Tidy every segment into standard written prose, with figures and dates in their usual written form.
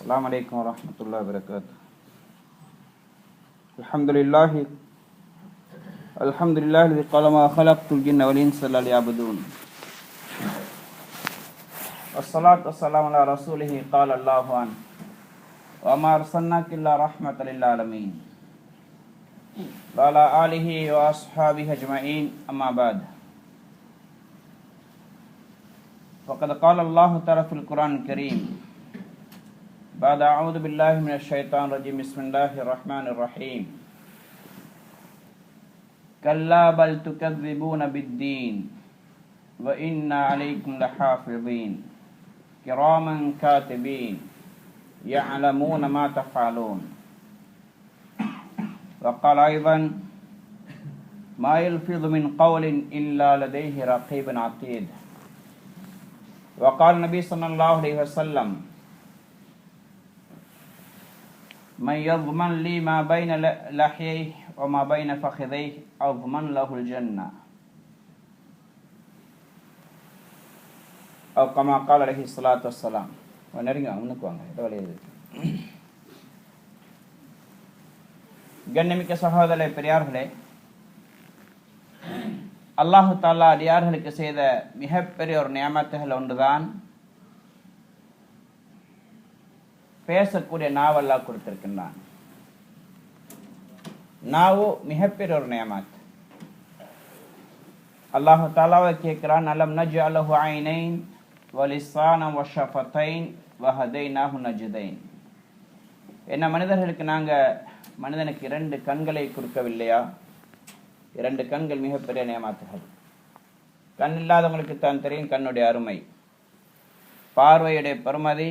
السلام عليكم ورحمة الله وبركاته. الحمد لله الذي قال ما خلقت الجن والإنس إلا ليعبدون. والصلاة والسلام على رسوله قال الله عنه وما أرسلناك إلا رحمة للعالمين وعلى آله وأصحابه أجمعين أما بعد. وقد قال الله تعالى في القرآن الكريم بعد أعوذ بالله من الشيطان الرجيم بسم الله الرحمن الرحيم كلا بل تكذبون بالدين وإن عليكم لحافظين كراما كاتبين يعلمون ما تفعلون. وقال أيضا ما يلفظ من قول إلا لديه رقيب عتيد. وقال النبي صلى الله عليه وسلم من يضمن لي ما بين لحييه وما بين فخذيه أضمن له الجنة أو كما قال عليه الصلاة والسلام. கண்ணியமிக்க சகோதரர்களே, பெரியார்களே, அல்லாஹு தாலா அடியார்களுக்கு செய்த மிகப்பெரிய ஒரு நியமத்துகள் ஒன்றுதான் பேசக்கூடிய நாவ் அல்லாஹ் கொடுத்திருக்கின்றான். நாவு மிகப்பெரிய ஒரு நியமத். அல்லாஹு தாலாவை கேட்கிறான், அலம் நஜ்அலஹு ஐனைன் வலிசானம் வஷஃபத்தைன் வஹதைனாஹு நஜ்தைன். என்ன மனிதர்களுக்கு மனிதனுக்கு 2 கண்களை கொடுக்கவில்லையா? 2 கண்கள் மிகப்பெரிய நியமத்துகள். கண் இல்லாதவங்களுக்கு தான் தெரியும் கண்ணுடைய அருமை, பார்வையுடைய பெருமதி.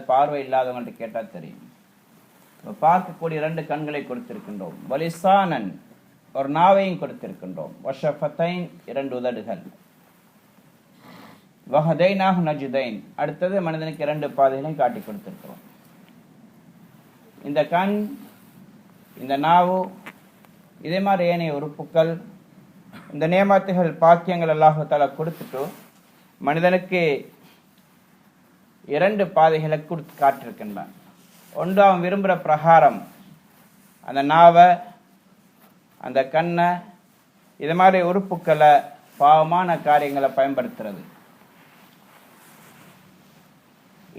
பார்வை இல்லாதவங்கள்ட்ட கேட்டால் தெரியும். பார்க்கக்கூடிய 2 கண்களை கொடுத்திருக்கின்றோம். வலிசானன் ஒரு நாவையும் கொடுத்திருக்கின்றோம். வஷஃபத்தைன் 2 உதடுகள். வஹதைனாஹு நஜ்தைன் அடுத்தது மனிதனுக்கு 2 பாதைகளையும் காட்டி கொடுத்திருக்கிறோம். இந்த கண், இந்த நாவு, இதே மாதிரி ஏனைய உறுப்புக்கள், இந்த நியமத்துகள் பாக்கியங்கள் அல்லாஹ் தஆலா கொடுத்துட்டு மனிதனுக்கு 2 பாதைகளை கொடுத்து காட்டிருக்கின்றான். ஒன்று அவன் விரும்புகிற பிரகாரம் அந்த நாவை, அந்த கண்ணை, இது மாதிரி உறுப்புக்களை பாவமான காரியங்களை பயன்படுத்துறது.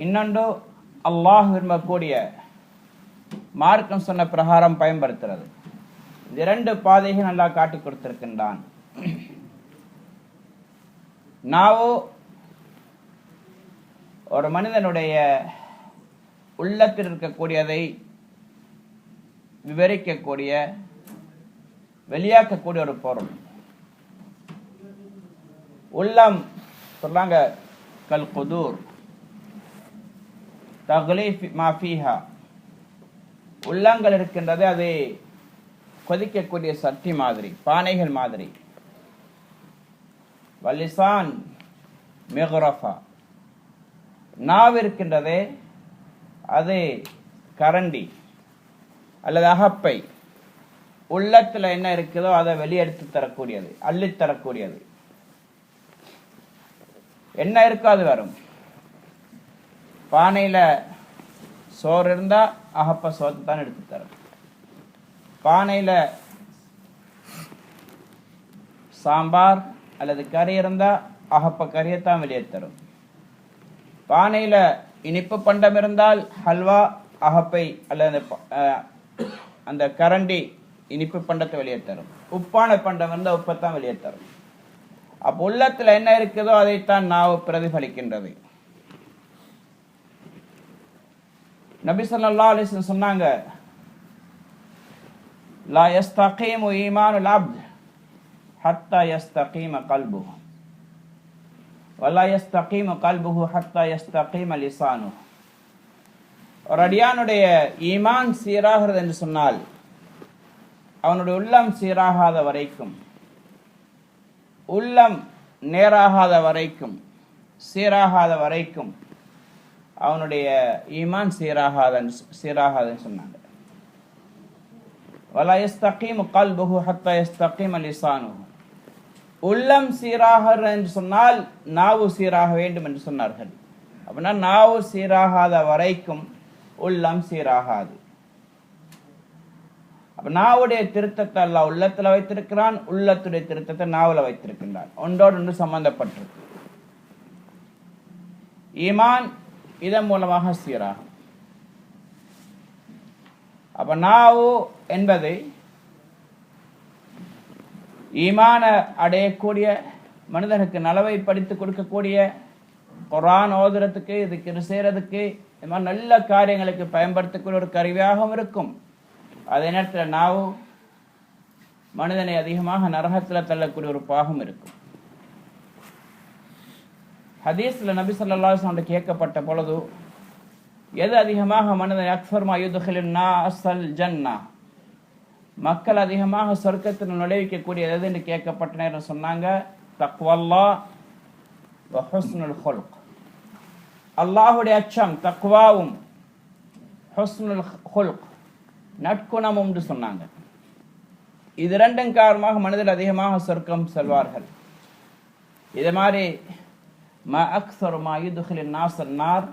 இன்னொன்று அல்லாஹ் விரும்பக்கூடிய மார்க்கம் சொன்ன பிரகாரம் பயன்படுத்துறது. இந்த 2 பாதைகள் நல்லா காட்டி கொடுத்திருக்கின்றான். நாவோ ஒரு மனிதனுடைய உள்ளத்தில் இருக்கக்கூடியதை விவரிக்கக்கூடிய, வெளியாக்கக்கூடிய ஒரு பொருள். உள்ளம் சொல்லாங்க கல் குதூர் தக்லீஃப் மா ஃபீஹா. உள்ளங்கள் இருக்கின்றது, அது கொதிக்கக்கூடிய சட்டி மாதிரி, பானைகள் மாதிரி. வலிசான் மிக்ரஃபா. நாவு இருக்கின்றதே, அது கரண்டி அல்லது அகப்பை. உள்ளத்தில் என்ன இருக்குதோ அதை வெளியெடுத்து தரக்கூடியது, அள்ளித் தரக்கூடியது. என்ன இருக்கோ அது வரும். பானையில் சோறு இருந்தா அகப்ப சோத்தை தான் எடுத்து தரும். பானையில் சாம்பார் அல்லது கறி இருந்தா அகப்ப கறியைத்தான் வெளியே தரும். பானையில் இனிப்பு பண்டம் இருந்தால் ஹல்வா அகப்பை அல்லது அந்த கரண்டி இனிப்பு பண்டத்தை வெளியே தரும். உப்பான பண்டம் இருந்தால் உப்பைத்தான் வெளியே தரும். அப்போ உள்ளத்தில் என்ன இருக்குதோ அதைத்தான் நாவு பிரதிபலிக்கின்றது. நபி ஸல்லல்லாஹு அலைஹி வஸல்லம் சொன்னாங்க, லா யஸ்தகீமு ஈமானுல் அப்த் ஹத்தா யஸ்தகீம கல்புஹு வலா யஸ்தகீமு கல்புஹு ஹத்தா யஸ்தகீம லிசானுஹு. ஒரு அடியானுடைய ஈமான் சீராகிறது என்று சொன்னால் அவனுடைய உள்ளம் சீராகாத வரைக்கும், உள்ளம் நேராகாத வரைக்கும், சீராகாத வரைக்கும் அவனுடைய ஈமான் சீராகாதுன்னு சொன்னாங்க. வலா யஸ்தகீமு கல்புஹு ஹத்தா யஸ்தகீம லிசானுஹு. உள்ளம் சீராக என்று சொன்னால் நாவு சீராக வேண்டும் என்று சொன்னார்கள். அப்படின்னா நாவு சீராகாத வரைக்கும் உள்ளம் சீராகாது. அப்ப நாவுடைய திருத்தத்தை அல்லாஹ் உள்ளத்துல வைத்திருக்கிறான், உள்ளத்துடைய திருத்தத்தை நாவுல வைத்திருக்கின்றான். ஒன்றோடு ஒன்று சம்பந்தப்பட்டிருக்கு. ஈமான் இதன் மூலமாக சீராகும். அப்ப நாவு என்பது ஈமான அடையக்கூடிய, மனிதனுக்கு நலவை படித்து கொடுக்கக்கூடிய, குர்ஆன் ஓதுறதுக்கு, இதுக்கு செய்யறதுக்கு, இது மாதிரி நல்ல காரியங்களுக்கு பயன்படுத்தக்கூடிய ஒரு கருவியாகவும் இருக்கும். அதே நேரத்தில் நாவு மனிதனை அதிகமாக நரகத்தில் தள்ளக்கூடிய ஒரு பாகம் இருக்கும். ஹதீஸ்ல நபி ஸல்லல்லாஹு அலைஹி வஸல்லம் கேட்கப்பட்ட பொழுது, எது அதிகமாக மனிதன் அக்ஸர் மா யுத்கிலுன் நாஸல் ஜன்னா, மக்கள் அதிகமாக சொர்க்கத்தில் நுழைவிக்கக்கூடிய எது என்று கேட்கப்பட்ட நேரம் சொன்னாங்க, தக்வல்லாஹ் வ ஹுஸ்னுல் ஹுல்க், அல்லாஹ்வுடைய அச்சம் தக்வாவும் ஹுஸ்னுல் ஹுல்க் நற்குணமும் என்று சொன்னாங்க. இது ரெண்டும் காரணமாக மனிதர்கள் அதிகமாக சொர்க்கம் செல்வார்கள். இது மாதிரி மா அக்ஸர் மா யுத்கிலுன் நாஸன் நார்,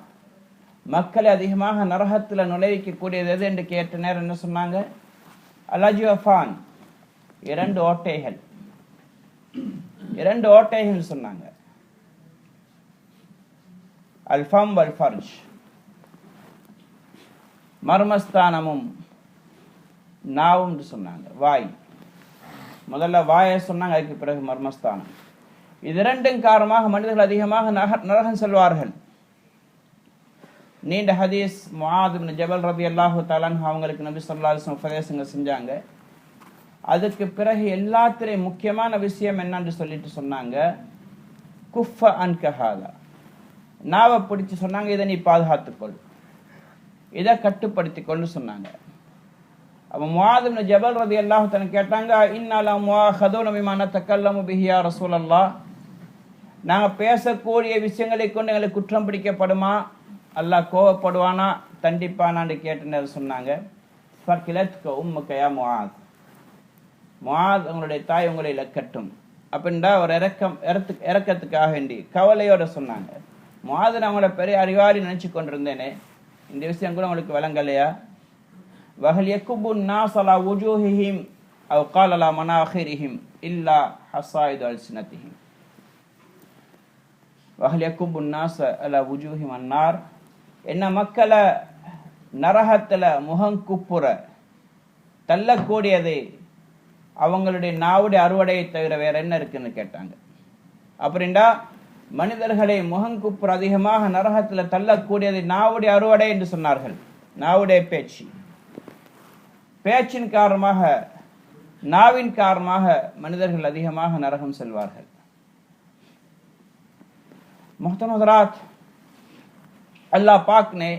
மக்களை அதிகமாக நரகத்தில் நுழைவிக்கக்கூடியது எது என்று கேட்ட நேரம் என்ன சொன்னாங்க, அலஜுஃபான், இரண்டு ஓட்டைகள், இரண்டு ஓட்டைகள் சொன்னாங்க. அல்ஃபம் வல் ஃபர்ஜ், மர்மஸ்தானமும் நாவும் என்று சொன்னாங்க. வாய், முதல்ல வாயை சொன்னாங்க, அதுக்கு பிறகு மர்மஸ்தானம். இது இரண்டும் காரணமாக மனிதர்கள் அதிகமாக நரகம் செல்வார்கள். நீண்ட ஹதீஸ், முஆத் இப்னு ஜபல் ரலியல்லாஹு தஆலா அன்ஹு அவங்களுக்கு நபி ஸல்லல்லாஹு அலைஹி வஸல்லம் உபதேசங்கள் செஞ்சாங்க. அதுக்கு பிறகு எல்லாத்திலையும் முக்கியமான விஷயம் என்னன்னு சொல்லிட்டு சொன்னாங்க, குஃப அன்க ஹாதா, நாவை பிடிச்சு சொன்னாங்க, இதை நீ பாதுகாத்துக்கொள், இதை கட்டுப்படுத்திக்கொள்ளு சொன்னாங்க. அப்போ முஆத் இப்னு ஜபல் ரலியல்லாஹு தஆலா கேட்டாங்க, இன்னா லா முஆஹதூன பிமா நதகல்லமு பிஹி யா ரசூலல்லாஹ், நாங்கள் பேசக்கூடிய விஷயங்களை கொண்டு எங்களுக்கு குற்றம் பிடிக்கப்படுமா, அல்லாஹ் கோவப்படுவானா, தண்டிப்பானான்னு கேட்டு சொன்னாங்க. ஃபகிலத்க உம்முக யா முஆத், முஆத் உங்களுடைய தாய் உங்களை இழக்கட்டும் அப்படின்டா ஒரு இறக்கத்துக்காக வேண்டி கவலையோட சொன்னாங்க. முஆத், நான் உங்களோட பெரிய அறிவாளி நினைச்சு கொண்டிருந்தேனே, இந்த விஷயம் கூட உங்களுக்கு விளங்கலையா? வஹல் யகுபு الناس على وجوههم او قال على مناخرهم الا حصائد السنتهم வஹல் யகுபு الناس على وجوههم النار, என்ன மக்களை நரகத்துல முகங்குப்புற தள்ளக்கூடியது அவங்களுடைய நாவுடைய அறுவடையை தவிர வேற என்ன இருக்குன்னு கேட்டாங்க. அப்படின்டா மனிதர்களை முகங்குப்புற அதிகமாக நரகத்துல தள்ளக்கூடியது நாவுடைய அறுவடை என்று சொன்னார்கள். நாவுடைய பேச்சு, பேச்சின் காரணமாக, नाविन कारणமாக மனிதர்கள் அதிகமாக நரகம் செல்வார்கள். मोहतरम हज़रात, अल्लाह पाक ने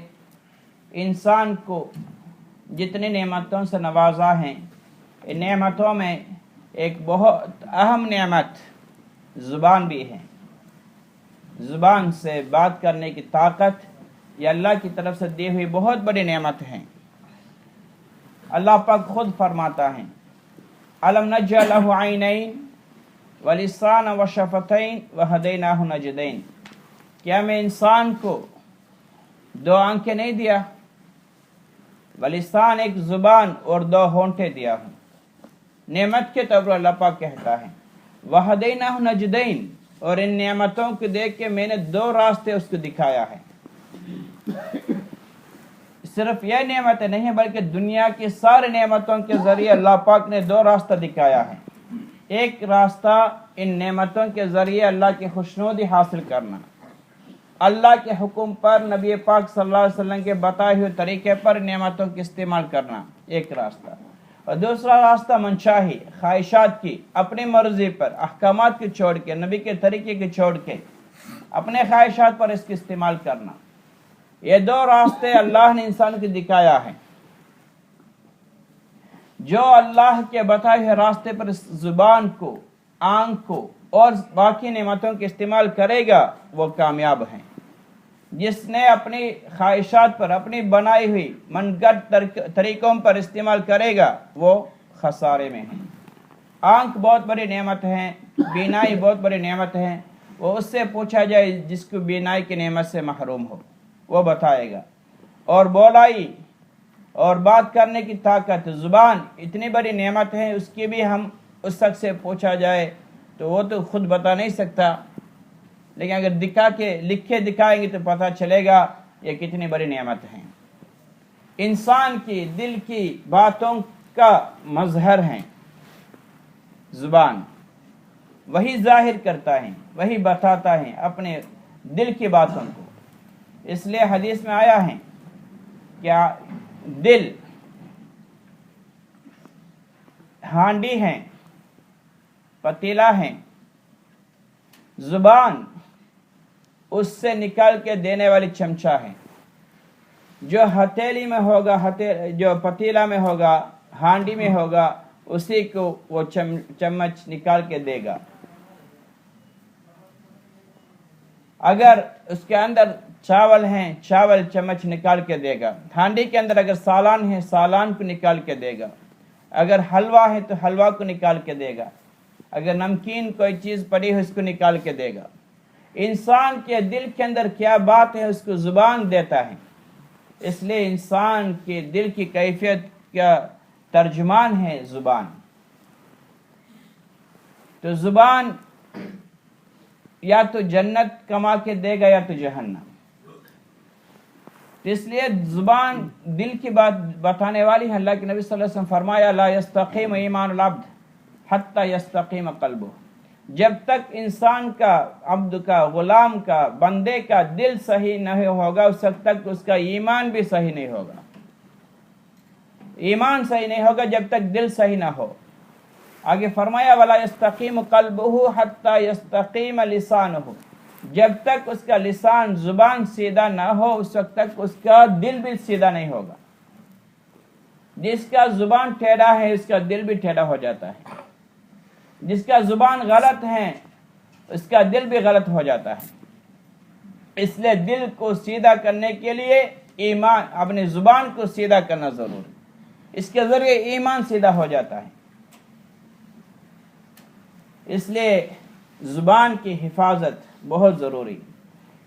इंसान को जितनी नेमतों से नवाजा है, इन नेमतों में एक बहुत अहम नेमत ज़ुबान भी है। ज़ुबान से बात करने की ताकत ये अल्लाह की तरफ से दी हुई बहुत बड़ी नेमत है। अल्लाह पाक खुद फरमाता है, अलम नजअल लहु ऐनैन व लिसान व शफतैन व हदैनाहु नजदैन, क्या मैं इंसान को दो आंखें नहीं दिया, वलिसान एक जुबान और दो होंठे दिया हूँ। नेमत के तौर पर अल्लाह पाक कहता है, वहदैनाहु नजदैन, और इन नेमतों को देख के मैंने दो रास्ते उसको दिखाया है। सिर्फ यह नेमत नहीं है बल्कि दुनिया की सारी नेमतों के जरिए अल्लाह पाक ने दो रास्ता दिखाया है। एक रास्ता इन नेमतों के जरिए अल्लाह की खुशनुदी हासिल करना, अल्लाह के हुक्म पर नबी पाक सल्लल्लाहु अलैहि वसल्लम के बताए हुए तरीके पर नेमतों के इस्तेमाल करना, एक रास्ता। और दूसरा रास्ता मनशाही, ख्वाहिशात की, अपनी मर्जी पर, अहकामात की छोड़ के, नबी के तरीके की छोड़ के अपने ख्वाहिशात पर इसके इस्तेमाल करना। ये दो रास्ते अल्लाह ने इंसान को दिखाया है। जो अल्लाह के बताए हुए रास्ते पर जुबान को, आंख को और बाकी नेमतों के इस्तेमाल करेगा वो कामयाब है। जिसने अपनी ख्वाहिशात पर, अपनी बनाई हुई मनगढ़ तरीकों पर इस्तेमाल करेगा वो खसारे में है। आंख बहुत बड़ी नेमत है, बीनाई बहुत बड़ी नेमत है, وہ اس سے پوچھا جائے جس کو بینائی کی نعمت سے محروم ہو، وہ بتائے گا۔ اور بولائی اور بات کرنے کی طاقت، زبان اتنی بڑی نعمت ہے، اس کی بھی ہم اس شخص سے پوچھا جائے تو وہ تو خود بتا نہیں سکتا، لیکن اگر دکھا کے لکھ کے دکھائیں گے تو پتہ چلے گا یہ کتنی بڑی نعمت ہے۔ انسان کی دل کی باتوں کا مظہر ہے زبان، وہی ظاہر کرتا ہے، وہی بتاتا ہے اپنے دل کی باتوں کو۔ اس لیے حدیث میں آیا ہے کہ دل ہانڈی ہے، پتیلا ہے، زبان اس سے نکال کے دینے والی چمچہ ہے۔ جو ہتھیلی میں ہوگا، جو پتیلا میں ہوگا، ہانڈی میں ہوگا، اسی کو وہ چمچ نکال کے دے گا۔ اگر اس کے اندر چاول ہیں، چاول چمچ نکال کے دے گا۔ ہانڈی کے اندر اگر سالان ہے، سالان کو نکال کے دے گا۔ اگر حلوہ ہے تو حلوہ کو نکال کے دے گا۔ اگر نمکین کوئی چیز پڑی ہے اس کو نکال کے دے گا۔ انسان کے دل کے اندر کیا بات ہے اس کو زبان دیتا ہے۔ اس لیے انسان کے دل کی کیفیت کا ترجمان ہے زبان۔ تو زبان یا تو جنت کما کے دے گا یا تو جہنم۔ اس لیے زبان دل کی بات بتانے والی ہے۔ اللہ کے نبی صلی اللہ علیہ وسلم فرمایا لا یستقیم ایمان العبد حتی یستقیم قلبہ، جب تک انسان کا، عبد کا، غلام کا، بندے کا دل صحیح نہیں ہوگا اس وقت تک اس کا ایمان بھی صحیح نہیں ہوگا۔ ایمان صحیح نہیں ہوگا جب تک دل صحیح نہ ہو۔ آگے فرمایا ولا یستقیم قلبہ حتی یستقیم لسانہ، جب تک اس کا لسان، زبان سیدھا نہ ہو اس وقت تک اس کا دل بھی سیدھا نہیں ہوگا۔ جس کا زبان ٹیڑھا ہے اس کا دل بھی ٹیڑھا ہو جاتا ہے، جس کا زبان غلط ہے اس کا دل بھی غلط ہو جاتا ہے۔ اس لیے دل کو سیدھا کرنے کے لیے ایمان، اپنی زبان کو سیدھا کرنا ضروری، اس کے ذریعے ایمان سیدھا ہو جاتا ہے۔ اس لیے زبان کی حفاظت بہت ضروری۔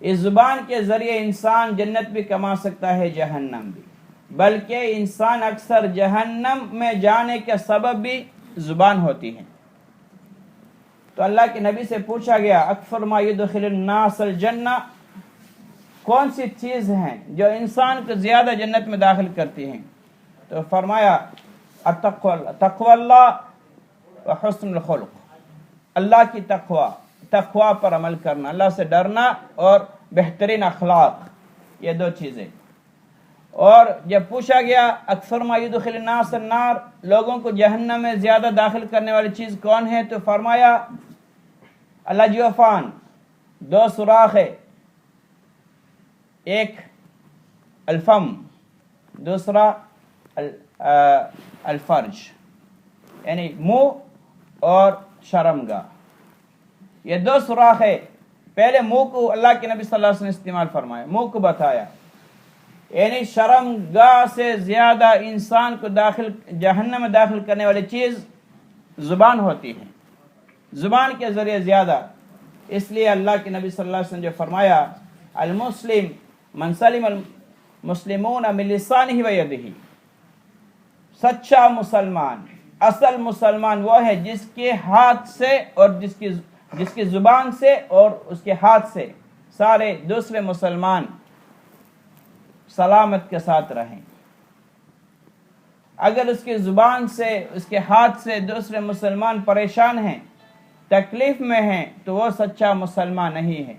اس زبان کے ذریعے انسان جنت بھی کما سکتا ہے، جہنم بھی، بلکہ انسان اکثر جہنم میں جانے کا سبب بھی زبان ہوتی ہے۔ تو اللہ کے نبی سے پوچھا گیا اکثر ما یدخل الناس الجنہ، کون سی چیز ہیں جو انسان کو زیادہ جنت میں داخل کرتی ہیں؟ تو فرمایا تقوی اللہ و حسن الخلق، اللہ کی تقوی پر عمل کرنا، اللہ سے ڈرنا اور بہترین اخلاق، یہ دو چیزیں۔ اور جب پوچھا گیا اکثر ما یدخل الناس النار، لوگوں کو جہنم میں زیادہ داخل کرنے والی چیز کون ہے؟ تو فرمایا الجوفان، دو سوراخ ہے، ایک الفم، دوسرا الفرج، یعنی منہ اور شرمگاہ، یہ دو سوراخ ہے۔ پہلے منہ کو اللہ کے نبی صلی اللہ علیہ وسلم نے استعمال فرمایا، منہ کو بتایا، یعنی شرمگاہ سے زیادہ انسان کو جہنم میں داخل کرنے والی چیز زبان ہوتی ہے، زبان کے ذریعے زیادہ۔ اس لیے اللہ کے نبی صلی اللہ علیہ وسلم جو فرمایا المسلم من سلم المسلمون من لسانہ و یدہ، سچا مسلمان، اصل مسلمان وہ ہے جس کے ہاتھ سے اور جس کی زبان سے اور اس کے ہاتھ سے سارے دوسرے مسلمان سلامت کے ساتھ رہیں۔ اگر اس کی زبان سے، اس کے ہاتھ سے دوسرے مسلمان پریشان ہیں، تکلیف میں ہیں، تو وہ سچا مسلمان نہیں ہے۔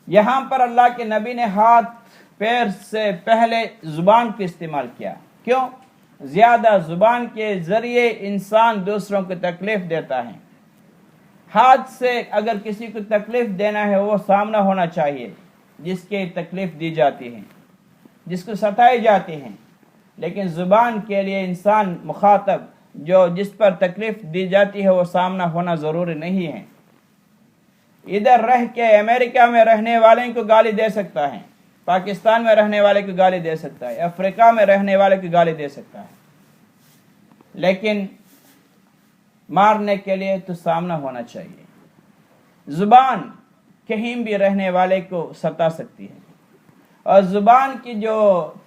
یہاں پر اللہ کے نبی نے ہاتھ پیر سے پہلے زبان کو استعمال کیا، کیوں؟ زیادہ زبان کے ذریعے انسان دوسروں کو تکلیف دیتا ہے۔ ہاتھ سے اگر کسی کو تکلیف دینا ہے وہ سامنا ہونا چاہیے جس کی تکلیف دی جاتی ہے، جس کو ستائی جاتی ہے، لیکن زبان کے لیے انسان مخاطب جس پر تکلیف دی جاتی ہے وہ سامنا ہونا ضروری نہیں ہے۔ ادھر رہ کے امریکہ میں رہنے والے کو گالی دے سکتا ہے، پاکستان میں رہنے والے کو گالی دے سکتا ہے، افریقہ میں رہنے والے کو گالی دے سکتا ہے، لیکن मारने के लिए तो सामना होना चाहिए। जुबान कहीं भी रहने वाले को सता सकती है, और जुबान की जो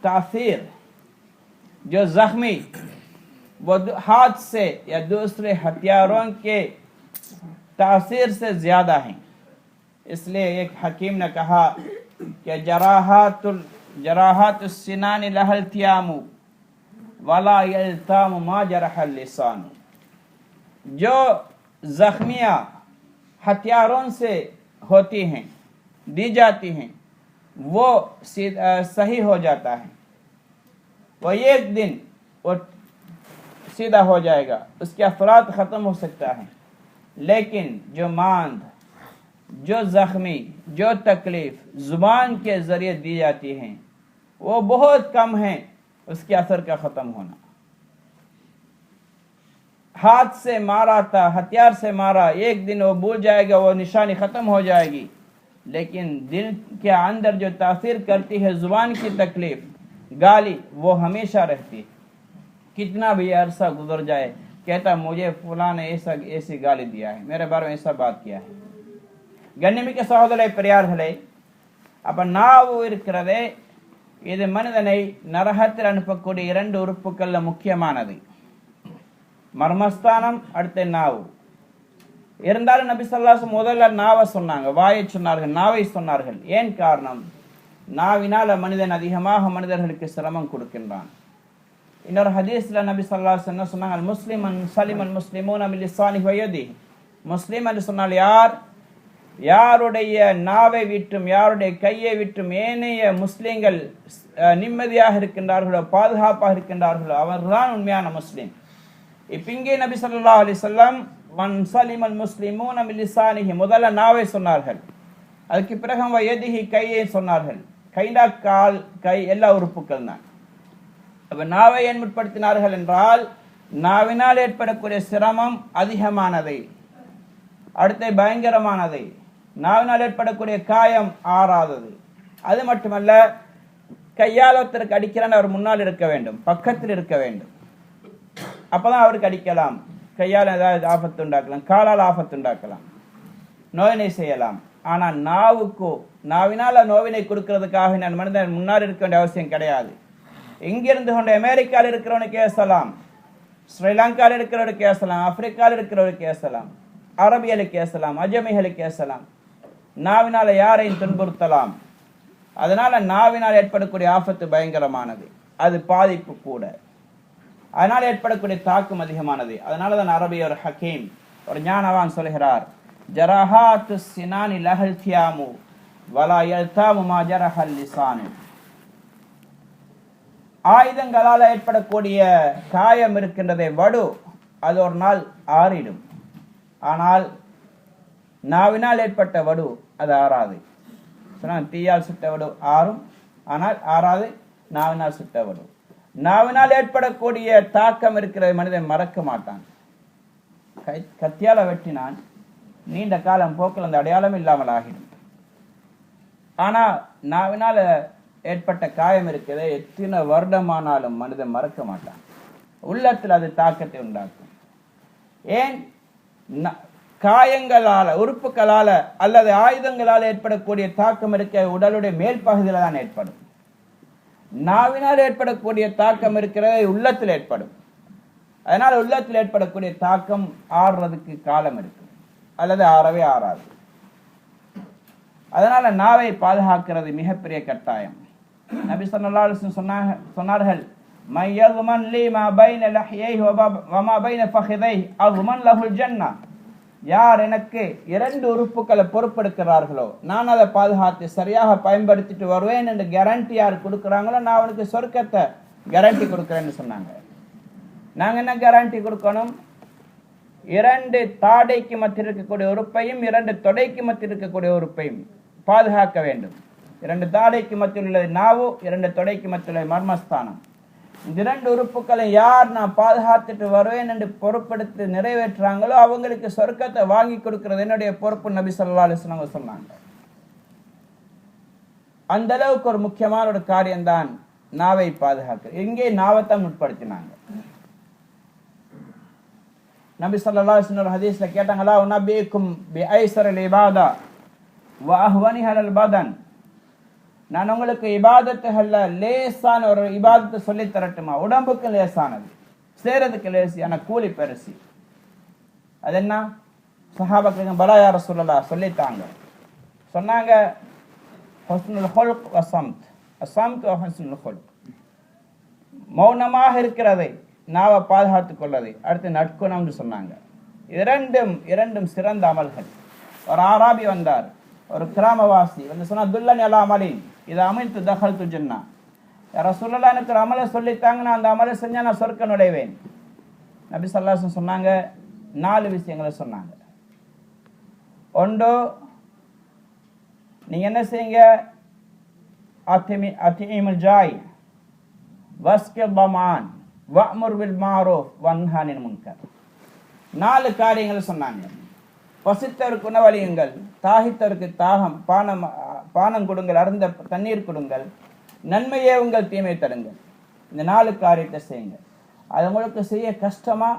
तासीर, जो जख्मी, वो हाथ से या दूसरे हथियारों के तासीर से ज्यादा है। इसलिए एक हकीम ने कहा कि जराहातुस सिनान लहल थियामु वला यल्तामु मा जरहल लिसान। जो जख्मियां हथियारों से होती हैं, दी जाती हैं, वो सही हो जाता है, वो एक दिन वो सीधा हो जाएगा, उसके असरात ख़त्म हो सकता है। लेकिन जो मांद, जो जख्मी, जो तकलीफ जुबान के ज़रिए दी जाती हैं, वो बहुत कम है उसके असर का ख़त्म होना। हाथ से मारा था, हथियार से मारा, एक दिन वो भूल जाएगा, वो निशानी ख़त्म हो जाएगी। लेकिन दिल के अंदर जो तासीर करती है जुबान की तकलीफ, गाली, वो हमेशा रहती है। कितना भी अरसा गुजर जाए, कहता मुझे फलां ने ऐसी गाली दिया है, मेरे बारे में ऐसा बात किया है। கண்ணிமிக்க சகோதர பெரியார்களே, அப்ப நாவு இருக்கிறதே, இது மனிதனை நரகத்தில் அனுப்பக்கூடிய 2 உறுப்புகள்ல முக்கியமானது. மர்மஸ்தானம், அடுத்த நாவு. இருந்தாலும் நபி ஸல்லல்லாஹு அலைஹி வஸல்லம் முதல்ல நாவை சொன்னாங்க, வாயை சொன்னார்கள், நாவை சொன்னார்கள். ஏன் காரணம்? நாவினால மனிதன் அதிகமாக மனிதர்களுக்கு சிரமம் கொடுக்கின்றான். இன்னொரு ஹதீஸ்ல நபி ஸல்லல்லாஹு அலைஹி வஸல்லம் சொன்னாங்க, முஸ்லிமன் சலிமன் முஸ்லிமூன மின் லிசானிஹி வ யதிஹி. முஸ்லிம் என்று சொன்னால் யார்? யாருடைய நாவை விட்டும் யாருடைய கையை விட்டும் ஏனைய முஸ்லிம்கள் நிம்மதியாக இருக்கின்றார்களோ, பாதுகாப்பாக இருக்கின்றார்களோ, அவர்தான் உண்மையான முஸ்லிம். இப்ப இங்கே நபி ஸல்லல்லாஹு அலைஹி வஸல்லம் மன் சலிமல் முஸ்லிமூன மின் லிசானிஹி, முதல்ல நாவை சொன்னார்கள். அதுக்கு பிறகு வயதிஹி, கையை சொன்னார்கள். கைனா கால், கை, எல்லா உறுப்புகள் தான். அப்ப நாவை ஏன் முற்படுத்தினார்கள் என்றால், நாவினால் ஏற்படக்கூடிய சிரமம் அதிகமானதை, அடுத்த பயங்கரமானதை, நாவினால் ஏற்படக்கூடிய காயம் ஆறாதது. அது மட்டுமல்ல, கையால் ஒருத்தருக்கு அடிக்கிறான், அவர் முன்னால் இருக்க வேண்டும், பக்கத்தில் இருக்க வேண்டும், அப்பதான் அவருக்கு அடிக்கலாம். கையால் ஏதாவது ஆபத்து உண்டாக்கலாம், காலால் ஆபத்து உண்டாக்கலாம், நோயினை செய்யலாம். ஆனால் நாவுக்கோ, நாவினால நோவினை கொடுக்கிறதுக்காக நான் மனிதன் முன்னால் இருக்க வேண்டிய அவசியம் கிடையாது. இங்கிருந்து கொண்டு அமெரிக்காவில் இருக்கிறவனுக்கு ஏசலாம், ஸ்ரீலங்காவில் இருக்கிறவருக்கு ஏசலாம், ஆப்பிரிக்காவில் இருக்கிறவருக்கு ஏசலாம், அரபியலுக்கு ஏசலாம், அஜமிகளுக்கு ஏசலாம். நாவினால யாரையும் துன்புறுத்தலாம். அதனால நாவினால் ஏற்படக்கூடிய ஆபத்து பயங்கரமானது, அது பாதிப்பு கூட. அதனால் ஏற்படக்கூடிய தாக்கம் அதிகமானது. அதனால தான் அரபிய ஒரு ஹக்கீம், ஒரு ஞானவான் சொல்கிறார், ஜரஹாத்து சினானி லஹல் தியாமு வலா யல்தாமு மா ஜரஹல் லிசானு. ஆயுதங்களால் ஏற்படக்கூடிய காயம் இருக்கின்றதே, வடு, அது ஒரு நாள் ஆறிடும். ஆனால் நாவினால் ஏற்பட்ட வடு அது ஆறாது. தீயால் சுட்ட வடு ஆறும், ஆனால் ஆறாது நாவினால் சுட்ட வடு. நாவினால் ஏற்படக்கூடிய தாக்கம் இருக்கிற மனிதன் மறக்க மாட்டான். கத்தியால வெட்டினான், நீண்ட காலம் போக்கில் அந்த அடையாளம் இல்லாமல் ஆகிடும். ஆனா நாவினால ஏற்பட்ட காயம் இருக்கிறது, எத்தனை வருடமானாலும் மனிதன் மறக்க மாட்டான். உள்ளத்தில் அது தாக்கத்தை உண்டாக்கும். ஏன்? காயங்களால, உறுப்புகளால அல்லது ஆயுதங்களால் ஏற்படக்கூடிய தாக்கம் இருக்க உடலுடைய மேல் பகுதியில் தான் ஏற்படும். நாவினால் ஏற்படக்கூடிய தாக்கம் இருக்கிறது உள்ளத்தில் ஏற்படும். அதனால உள்ளத்தில் ஏற்படக்கூடிய தாக்கம் ஆறுறதுக்கு காலம் இருக்கு, அல்லது ஆறவே ஆறாது. அதனால நாவை பாதுகாக்கிறது மிகப்பெரிய கட்டாயம். நபி ஸல்லல்லாஹு அலைஹி வஸல்லம் சொன்னார்கள், மையதுமன் லீ மா பைன லஹ்யைஹி வ மா பைன ஃபഖிதைஹி அஸ்மன் லஹுல் ஜன்னah. யார் எனக்கு 2 உறுப்புகளை பொறுப்பெடுக்கிறார்களோ, நான் அதை பாதுகாத்து சரியாக பயன்படுத்திட்டு வருவேன் என்று கேரண்டி யார் கொடுக்குறாங்களோ, நான் அவனுக்கு சொர்க்கத்தை கேரண்டி கொடுக்குறேன்னு சொன்னாங்க. நாங்கள் என்ன கேரண்டி கொடுக்கணும்? 2 தாடைக்கு மத்தியில் இருக்கக்கூடிய உறுப்பையும் 2 தொடைக்கு மத்தியில் இருக்கக்கூடிய உறுப்பையும் பாதுகாக்க வேண்டும். 2 தாடைக்கு மத்தியில் உள்ளது நாவு, 2 தொடைக்கு மத்தியில் உள்ளது மர்மஸ்தானம். இந்த 2 உறுப்புகளை யார் நான் பாதுகாத்துட்டு வருவேன் என்று பொறுப்பெடுத்து நிறைவேற்றுறாங்களோ அவங்களுக்கு சொர்க்கத்தை வாங்கி கொடுக்கிறது என்னுடைய பொறுப்பு, நபி ஸல்லல்லாஹு அலைஹி வஸல்லம் சொன்னாங்க. அந்த அளவுக்கு ஒரு முக்கியமான ஒரு காரியம்தான் நாவை பாதுகாக்க. இங்கே நாவத்தை முற்படுத்தினாங்க. நபி ஸல்லல்லாஹு அலைஹி வஸல்லம் ஹதீஸ்ல கேட்டாங்களா, உனபிக்கும் பி ஐஸரில் இபாதா வ அஹ்வனிஹா அலல் பதன், நான் உங்களுக்கு இபாதத்துகள்ல லேசான ஒரு இபாதத்தை சொல்லி தரட்டுமா? உடம்புக்கு லேசானது, சேரதுக்கு லேசியான கூலி பெருசி. அது என்ன? சஹாபாக்கள் பலா யா ரசூலல்லாஹ் சொல்லித்தாங்க. சொன்னாங்க, ஹுஸ்னுல் ஹுல்க் வ ஸம்த், அஸம்த் வ ஹுஸ்னுல் ஹுல்க், மௌனமாக இருக்கிறதை, நாவை பாதுகாத்துக் கொள்வதை, அடுத்து நற்குணம்னு சொன்னாங்க. இரண்டும் சிறந்த அமல்கள். ஒரு ஆராபி வந்தார், ஒரு கிராமவாசி வந்து சொன்னா, துல்லன் அலா அமலின் இதை அமிழ்த்து தகல் துஜன்னா, ரசூலுல்லாஹ் எனக்கு ஒரு அமலை சொல்லித்தாங்க, நான் அந்த அமலை செஞ்சா நான் சொர்க்க நுழைவேன். நபி ஸல்லல்லாஹு அலைஹி வஸல்லம் சொன்னாங்க, 4 விஷயங்களை சொன்னாங்க. ஒன்று, நீங்க என்ன செய்யுங்க, அத்திமில் ஜாய் வஸ்கில் பமான் வஅமுர் பில் மாரூஃப் வன்ஹா அனில் முன்கர். 4 காரியங்களை சொன்னாங்க. பசித்தவருக்கு உணவளியுங்கள், தாகித்தவருக்கு பானம் கொடுங்கள், அருந்த தண்ணீர் கொடுங்கள், நன்மையே உங்கள் தீமை தருங்கள். இந்த 4 காரியத்தை செய்யுங்க. அது உங்களுக்கு செய்ய கஷ்டமா?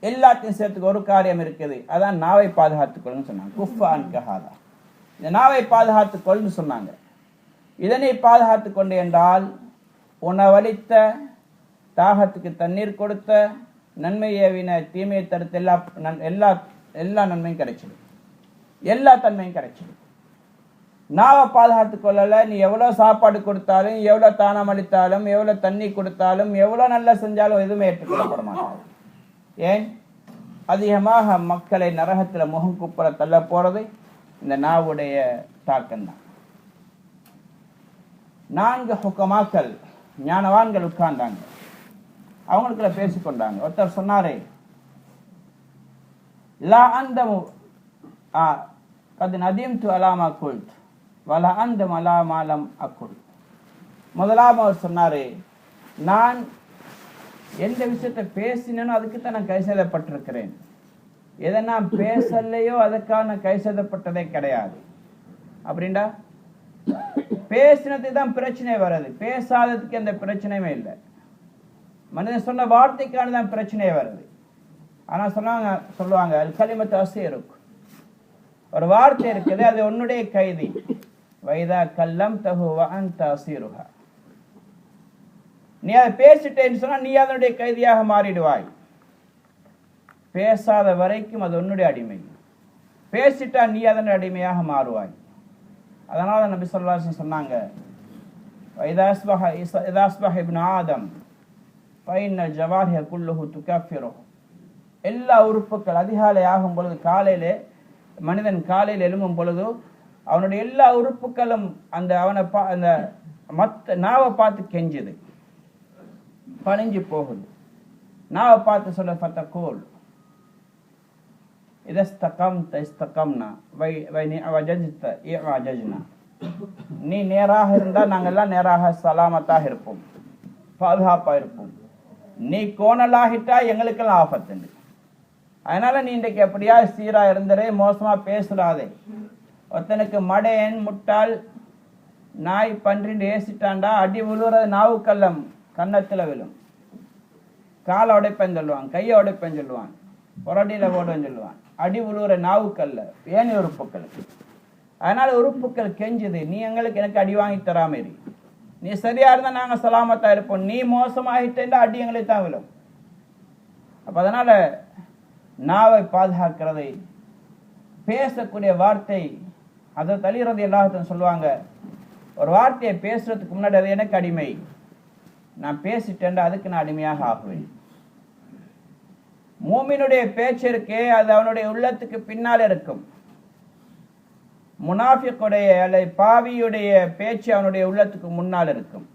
எல்லாத்தையும் சேர்த்துக்கு ஒரு காரியம் இருக்குது, அதான் நாவை பாதுகாத்துக் கொள்ளுன்னு சொன்னாங்க. குஃபா அன்கஹாதா, இந்த நாவை பாதுகாத்துக் கொள்ளுன்னு சொன்னாங்க. இதனை பாதுகாத்து கொண்டு என்றால் உணவளித்த, தாகத்துக்கு தண்ணீர் கொடுத்த, நன்மை ஏவின, தீமையை தடுத்த எல்லா நன்மையும் கிடைச்சிடும், எல்லா தன்மையும் கிடைச்சிடும். நாவை பாதுகாத்து கொள்ளல, நீ எவ்வளவு சாப்பாடு கொடுத்தாலும், எவ்வளவு தானம் அளித்தாலும், எவ்வளவு தண்ணி கொடுத்தாலும், எவ்வளவு நல்லா செஞ்சாலும் எதுவுமே ஏற்றுக்கொள்ளப்பட மாட்டாது. ஏன்? அதிகமாக மக்களை நரகத்தில் முகம் குப்புற தள்ள போறது இந்த நாவுடைய தாக்கம்தான். 4 ஹுக்கமாக்கள், ஞானவான்கள் உட்கார்ந்தாங்க, அவங்களுக்குள்ள பேசிக்கொண்டாங்க. ஒருத்தர் சொன்னாரே, லா அந்தமு அது நதீம் து அலாமா குல்த் வலா அந்தம் அலாமாலம் அக்குல். முதலாம் அவர் சொன்னாரு, நான் எந்த விஷயத்தை பேசினேனோ அதுக்குத்தான் நான் கைசெல்லப்பட்டிருக்கிறேன், எதை நான் பேசலையோ அதுக்காக நான் கைசெல்லப்பட்டதே கிடையாது. அப்படின்டா பேசினது தான் பிரச்சனை வருது, பேசாததுக்கு எந்த பிரச்சனையுமே இல்லை. மனிதன் சொன்ன வார்த்தைக்கான தான் பிரச்சனையே வருது. ஆனா சொல்லுவாங்க அல் கலிமத்து அசீருக், ஒரு வார்த்தை இருக்குது, அது உன்னுடைய கைதி. வைதா கல்லம் தஹு வ அன்த அசீருஹா, நீ அதை பேசிட்டேன்னு சொன்னா நீ அதனுடைய கைதியாக மாறிடுவாய். பேசாத வரைக்கும் அது உன்னுடைய அடிமை, பேசிட்டா நீ அதனுடைய அடிமையாக மாறுவாய். அதனால நபி ஸல்லல்லாஹு அலைஹி வஸல்லம் சொன்னாங்க, இதா அஸ்பஹ இப்னு ஆதம் ஃபைன்னல் ஜவாரிஹ குல்லுஹு துகஃபிரு. எல்லா உறுப்புகள் அதிகாலை ஆகும் பொழுது, காலையிலே மனிதன் காலையில் எழும்பும் பொழுது அவனுடைய எல்லா உறுப்புகளும் அந்த மற்ற நாவை பார்த்து கெஞ்சுது, பணிஞ்சு போகுது. நாவை பார்த்து சொல்ல ஃபதகூல் இதஸ்தகம்த இஸ்தகம்னா வஜஜ்த இஅஜஜ்னா, நீ நேராக இருந்தால் நாங்கள் எல்லாம் நேராக சலாமத்தாக இருப்போம், பாதுகாப்பாக இருப்போம். நீ கோணலாகிட்டா எங்களுக்கெல்லாம் ஆபத்து. அதனால நீ இன்றைக்கு எப்படியா சீரா இருந்தரே, மோசமா பேசுறாதே. ஒருத்தனுக்கு மடையன், முட்டாள், நாய், பன்றின்னு ஏசிட்டாண்டா அடி விழுறது நாவுக்கல்லம் கன்னத்துல விழும். காலை உடைப்பேன்னு சொல்லுவான், கையை உடைப்பேன்னு சொல்லுவான், புரடியில போடுவேன்னு சொல்லுவான். அடி விழுற நாவுக்கல்ல, ஏனி உறுப்புக்களுக்கு. அதனால உறுப்புக்கள் கெஞ்சுது, நீ எனக்கு அடி வாங்கி தராமரி, நீ சரியா இருந்தா நாங்க சலாமத்தா இருப்போம், நீ மோசமாகிட்டா அடி எங்களுக்கு தான் விழும். அப்ப அதனால நாவை பாதுகாக்கிறதை, பேசக்கூடிய வார்த்தை, அதை தளிரது எல்லாத்தையும் சொல்லுவாங்க, ஒரு வார்த்தையை பேசுறதுக்கு முன்னாடி அது எனக்கு அடிமை, நான் பேசிட்டேன் அதுக்கு நான் அடிமையாக ஆகுவேன். மூமினுடைய பேச்சு இருக்கே, அது அவனுடைய உள்ளத்துக்கு பின்னால் இருக்கும். முனாஃபிக்குடைய அல்லது பாவியுடைய பேச்சு அவனுடைய உள்ளத்துக்கு முன்னால் இருக்கும்.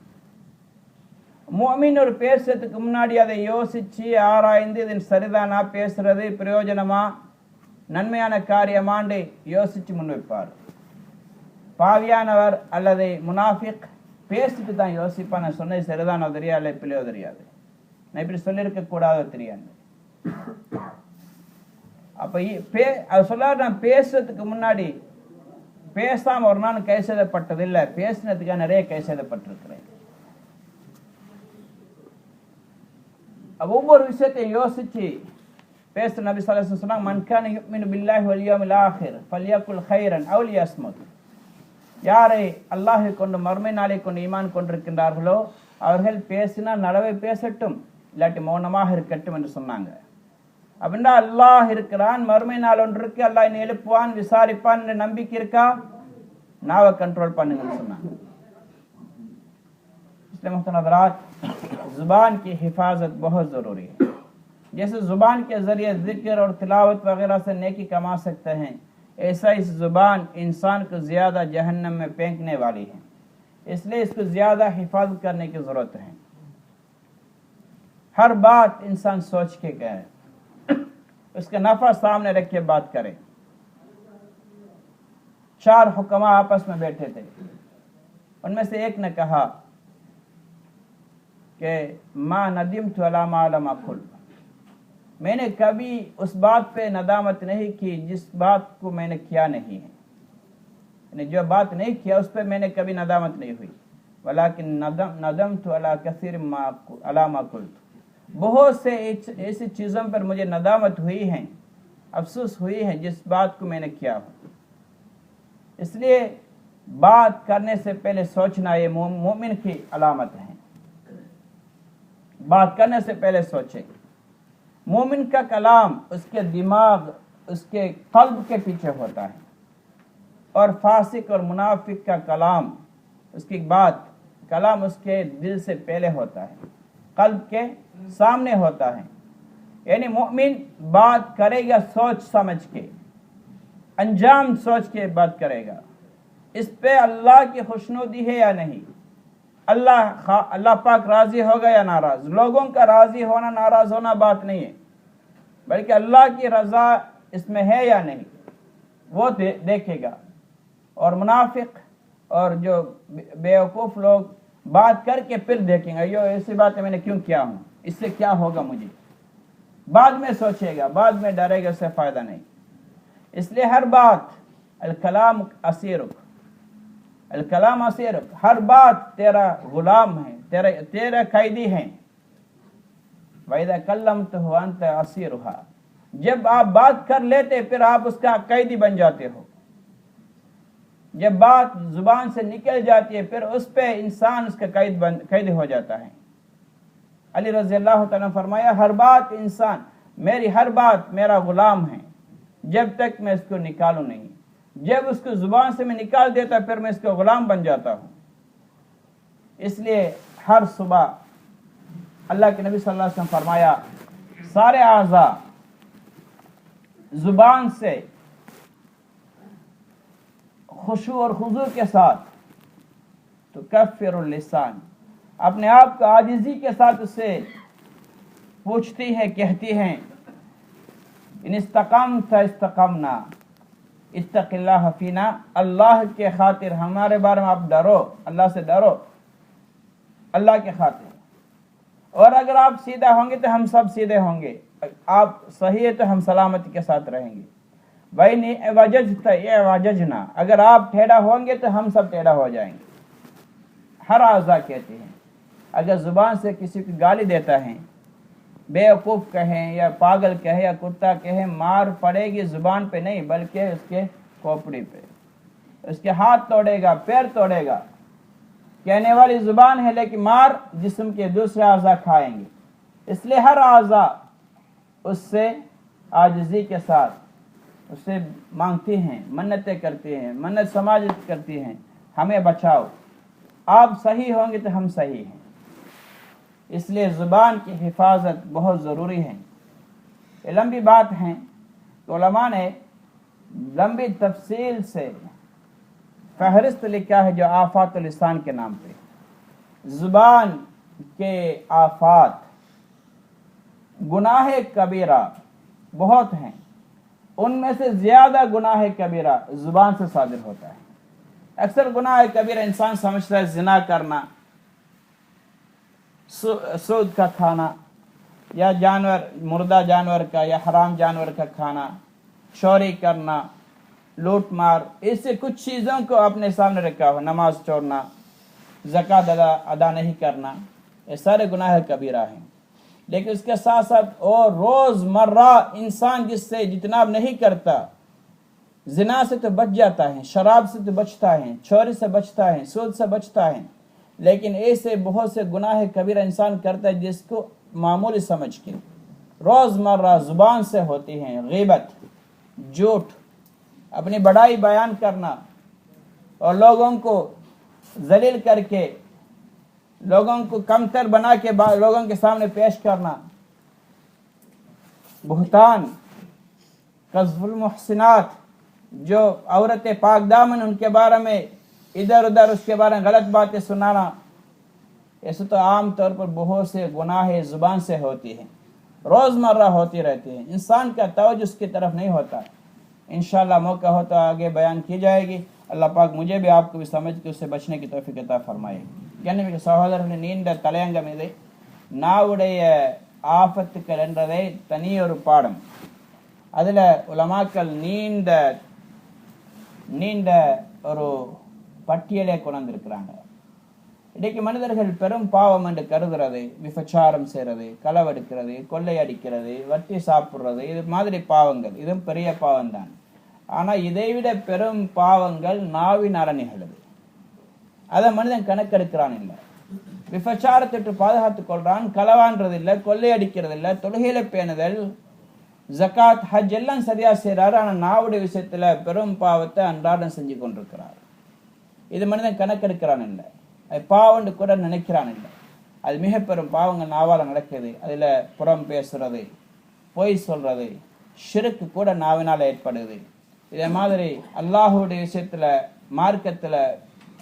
முஃமின் ஒரு பேசுறதுக்கு முன்னாடி அதை யோசிச்சு ஆராய்ந்து, இதன் சரிதானா, பேசுறது பிரயோஜனமா, நன்மையான காரியமாண்டு யோசிச்சு முன்வைப்பார். பாவியானவர் அல்லது முனாஃபிக் பேசிட்டு தான் யோசிப்பான், நான் சொன்னது சரிதானோ தெரியாது, இல்லை பிள்ளையோ தெரியாது, நான் இப்படி சொல்லியிருக்க கூடாதோ தெரியாது. அப்ப அது சொல்லாரு, நான் பேசுறதுக்கு முன்னாடி பேசாம ஒரு நாள் கை செய்தப்பட்டது இல்லை, பேசினதுக்காக நிறைய கை செய்தப்பட்டிருக்கிறேன். ஒவ்வொரு விஷயத்தையும் யோசிச்சு پیش نبی صلی اللہ علیہ وسلم من کان یؤمن باللہ والیوم الاخر فلیقل خیرا او لیصمت. யாரை அல்லாஹை கொண்டு மறுமை நாளை கொண்டு ஈமான் கொண்டிருக்கின்றார்களோ அவர்கள் பேசினால் நலவை பேசட்டும், இல்லாட்டி மௌனமாக இருக்கட்டும் என்று சொன்னாங்க. அப்படின்னா அல்லாஹ் இருக்கிறான், மறுமை நாள் ஒன்று இருக்கு, அல்லாஹ் என்னை எழுப்புவான் விசாரிப்பான் என்ற நம்பிக்கை இருக்கா? நாவை கண்ட்ரோல் பண்ணுங்கன்னு சொன்னாங்க. इसलिए मोहतरम हज़रात, ज़ुबान की हिफाजत बहुत ज़रूरी है. जैसे ज़ुबान के ज़रिए ज़िक्र और तिलावत वगैरह से नेकी कमा सकते हैं, ऐसा इस ज़ुबान इंसान को ज़्यादा जहन्नम में फेंकने वाली है. इसलिए इसको ज़्यादा हिफाजत करने की ज़रूरत है. हर बात इंसान सोच के कहे, उसका नफ़ा सामने रख के बात करे. 4 हुक्मा आपस में बैठे थे, उनमें से एक ने कहा कि माँ नदीमतु अला मा लम अक़ुल, मैंने कभी उस बात पे नदामत नहीं की जिस बात को मैंने किया नहीं है, यानी जो बात नहीं किया उस पर मैंने कभी नदामत नहीं हुई. वलाकिन नदमतु अला कसीर अला मा क़ुल्तु, बहुत से ऐसी चीज़ों पर मुझे नदामत हुई है, अफसोस हुई है जिस बात को मैंने किया हो. इसलिए बात करने से पहले सोचना ये मोमिन की अलामत है. बात करने से पहले सोचे. मोमिन का कलाम उसके दिमाग, उसके कल्ब के पीछे होता है, और फासिक और मुनाफिक का कलाम, उसकी बात कलाम उसके दिल से पहले होता है, कल्ब के सामने होता है. यानी मोमिन बात करेगा सोच समझ के, अंजाम सोच के बात करेगा. इस पे अल्लाह की खुशनुदी है या नहीं, अल्लाह पाक राजी होगा या नाराज. लोगों का राजी होना नाराज होना बात नहीं है, बल्कि अल्लाह की रजा इसमें है या नहीं वो देखेगा. और मुनाफिक और जो बेवकूफ़ लोग बात करके फिर देखेंगे, अयो ऐसी बात है मैंने क्यों किया हूँ, इससे क्या होगा मुझे, बाद में सोचेगा, बाद में डरेगा, इससे फ़ायदा नहीं. इसलिए हर बात अल-कलाम असीरुक, अल-कलाम असीरुक, हर बात तेरा गुलाम है, तेरा कैदी है. वैदा कल्लमतहु अंत असीरुहा, जब आप बात कर लेते फिर आप उसका कैदी बन जाते हो. जब बात जुबान से निकल जाती है फिर उस पे इंसान उसका कैदी हो जाता है. अली रज़ी अल्लाह तआला ने फरमाया, हर बात इंसान, मेरी हर बात मेरा गुलाम है जब तक मैं इसको निकालूं नहीं. जब उसको जुबान से मैं निकाल देता फिर मैं इसका गुलाम बन जाता हूँ. इसलिए हर सुबह अल्लाह के नबी सल्लल्लाहु अलैहि वसल्लम फरमाया, सारे आज़ा जुबान से खुशू और खुजू के साथ, तो कफ़िरुल लिसान, अपने आप को आजिज़ी के साथ उससे पूछती है, कहती हैं, इन इस्तक़मत इस्तक़मना, इत्तक़िल्लाह फ़ीना, अल्लाह के खातिर हमारे बारे में आप डरो, अल्लाह से डरो, अल्लाह के खातिर. और अगर आप सीधा होंगे तो हम सब सीधे होंगे, आप सही है तो हम सलामती के साथ रहेंगे. वैनी वजजना, अगर आप टेढ़ा होंगे तो हम सब टेढ़ा हो जाएंगे. हर आज़ा कहते हैं, अगर ज़ुबान से किसी को गाली देता है, बेवकूफ़ कहें या पागल कहे या कुत्ता कहे, मार पड़ेगी ज़ुबान पे नहीं बल्कि उसके खोपड़ी पे, उसके हाथ तोड़ेगा, पैर तोड़ेगा. कहने वाली ज़ुबान है लेकिन मार जिस्म के दूसरे आज़ा खाएंगे. इसलिए हर आज़ा उससे आजिज़ी के साथ उससे मांगती हैं, मन्नतें करती हैं, मन्नत समाजित करती हैं, हमें बचाओ, आप सही होंगे तो हम सही हैं. इसलिए ज़ुबान की हिफाजत बहुत ज़रूरी है. ये लंबी बात है, तो उलमा ने लंबी तफसील से फहरिस्त लिखा है जो आफ़ातुल लिसान के नाम पे. ज़ुबान के आफ़ात, गुनाह कबीरा बहुत हैं, उनमें से ज़्यादा गुनाह कबीरा ज़ुबान से सादिर होता है. अक्सर गुनाह कबीरा इंसान समझता है ज़िना करना, सूद का खाना, या जानवर, मुर्दा जानवर का या हराम जानवर का खाना, चोरी करना, लूट मार, इससे कुछ चीज़ों को अपने सामने रखा हो, नमाज छोड़ना, ज़कात अदा नहीं करना, ये सारे गुनाह कबीरा हैं. لیکن اس کے ساتھ ساتھ اور روزمرہ انسان جس سے اجتناب نہیں کرتا، زنا سے تو بچ جاتا ہے، شراب سے تو بچتا ہے، چوری سے بچتا ہے، سود سے بچتا ہے، لیکن ایسے بہت سے گناہ کبیرہ انسان کرتا ہے جس کو معمولی سمجھ کے روزمرہ زبان سے ہوتی ہیں، غیبت، جھوٹ، اپنی بڑائی بیان کرنا اور لوگوں کو ذلیل کر کے، لوگوں کو کمتر بنا کے لوگوں کے سامنے پیش کرنا، بہتان، قذف المحسنات، جو عورت پاک دامن ان کے بارے میں ادھر ادھر اس کے بارے میں غلط باتیں سنانا، ایسے تو عام طور پر بہت سے گناہ زبان سے ہوتی ہیں، روزمرہ ہوتی رہتی ہیں، انسان کا توجہ اس کی طرف نہیں ہوتا۔ انشاءاللہ موقع ہو تو آگے بیان کی جائے گی۔ اللہ پاک مجھے بھی آپ کو بھی سمجھ کے اس سے بچنے کی توفیق عطا فرمائے۔ یعنی சகோதரர்களே, நீண்ட தலையங்கம் இது. நாவுடைய ஆபத்துக்கள் என்றதை தனி ஒரு பாடம். அதில் உலமாக்கள் நீண்ட ஒரு பட்டியலை கொண்டிருக்கிறாங்க. இன்றைக்கு மனிதர்கள் பெரும் பாவம் என்று கருதுறது விபச்சாரம் செய்கிறது, களவெடுக்கிறது, கொள்ளையடிக்கிறது, வட்டி சாப்பிட்றது, இது மாதிரி பாவங்கள், இதுவும் பெரிய பாவம் தான். ஆனால் இதைவிட பெரும் பாவங்கள் நாவினால நிகழுது. அதை மனிதன் கணக்கெடுக்கிறான் இல்லை. விபச்சாரத்திட்டு பாதுகாத்துக் கொள்றான், களவான்றது இல்லை, கொள்ளையடிக்கிறது இல்லை, தொழுகையில பேணுதல், ஜகாத், ஹஜ் எல்லாம் சரியா செய்கிறாரு. ஆனால் நாவுடைய விஷயத்துல பெரும் பாவத்தை அன்றாடம் செஞ்சு கொண்டிருக்கிறார். இது மனிதன் கணக்கெடுக்கிறான் இல்லை, அது பாவம்னு கூட நினைக்கிறான் இல்லை. அது மிக பெரும் பாவங்கள் நாவால நடக்குது. அதுல புறம் பேசுறது, பொய் சொல்றது, ஷிர்க் கூட நாவினால் ஏற்படுது. இதே மாதிரி அல்லாஹுடைய விஷயத்துல மார்க்கத்துல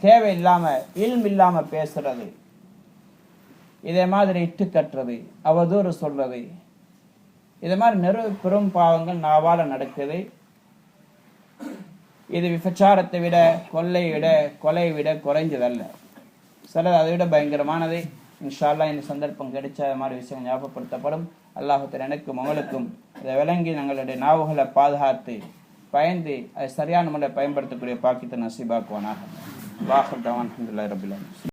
தேவையில்லாம இல்ம் இல்லாம பேசுறது, இதே மாதிரி இட்டு கட்டுறது, அவதூறு சொல்றது, இதே மாதிரி நிறைய பெரும் பாவங்கள் நாவால நடக்குது. இது விபச்சாரத்தை விட, கொள்ளை விட, கொலை விட குறைஞ்சதல்ல. சிலது அதை விட பயங்கரமானது. இன்ஷா அல்லாஹ் இந்த சந்தர்ப்பம் கிடைச்ச மாதிரி விஷயம் ஞாபகப்படுத்தப்படும். அல்லாஹ் எனக்கும் உங்களுக்கும் இதை விளங்கி நம்மளுடைய நாவுகளை பாதுகாத்து பயந்து அதை சரியான முறையில் பயன்படுத்தக்கூடிய பாக்கியத்தை நசீபாக்குவானாக. வாஹர் தவான் அல்ஹம்துலில்லாஹி ரப்பில் ஆலமீன்.